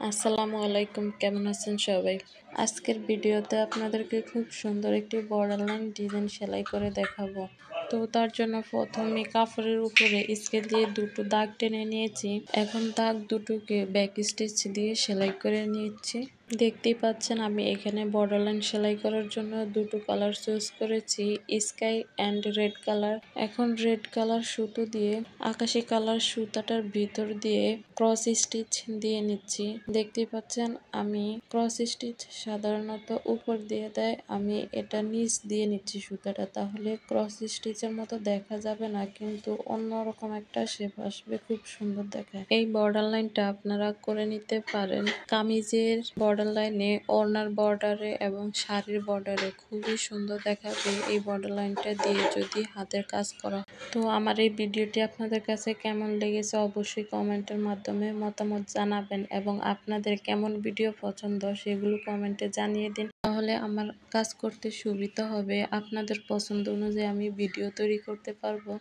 আসসালামু আলাইকুম, কেমন আছেন সবাই? আজকের ভিডিওতে আপনাদেরকে খুব সুন্দর একটি বর্ডার লাইন ডিজাইন সেলাই করে দেখাবো। তো তার জন্য প্রথমে কাপড়ের উপরে স্কেল দিয়ে দুটো দাগ টেনে নিয়েছি। এখন দাগ দুটোকে ব্যাক স্টিচ দিয়ে সেলাই করে নিচ্ছি। দেখতেই পাচ্ছেন আমি এখানে বর্ডার লাইন সেলাই করার জন্য দুটো কালার চুজ করেছি, স্কাই অ্যান্ড রেড কালার। এখন রেড কালার সুতো দিয়ে আকাশি কালার সুতাটার ভিতর দিয়ে ক্রস স্টিচ দিয়ে নিচ্ছি। দেখতেই পাচ্ছেন আমি ক্রস স্টিচ সাধারণত উপর দিয়ে দেয়, আমি এটা নিচ দিয়ে নিচ্ছি সুতাটা, তাহলে ক্রস স্টিচের মতো দেখা যাবে না, কিন্তু অন্যরকম একটা শেপ আসবে, খুব সুন্দর দেখায়। এই বর্ডার লাইনটা আপনারা করে নিতে পারেন কামিজের বর্ডার লাইনে, ওড়নার বর্ডারে এবং শাড়ির বর্ডারে। খুবই সুন্দর দেখাবে এই বর্ডার লাইনটা দিয়ে যদি হাতের কাজ করা। তো আমার এই ভিডিওটি আপনাদের কাছে কেমন লেগেছে অবশ্যই কমেন্টের মাধ্যমে মতামত জানাবেন, এবং আপনাদের কেমন ভিডিও পছন্দ সেগুলো কমেন্টে জানিয়ে দিন, তাহলে আমার কাজ করতে সুবিধা হবে। আপনাদের পছন্দ অনুযায়ী আমি ভিডিও তৈরি করতে পারবো।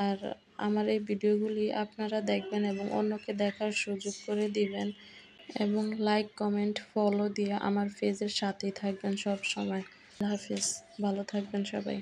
আর আমার এই ভিডিওগুলি আপনারা দেখবেন এবং অন্যকে দেখার সুযোগ করে দিবেন, এবং লাইক কমেন্ট ফলো দিয়ে আমার পেজের সাথেই থাকবেন সব সময়। আল্লাহ হাফিজ, ভালো থাকবেন সবাই।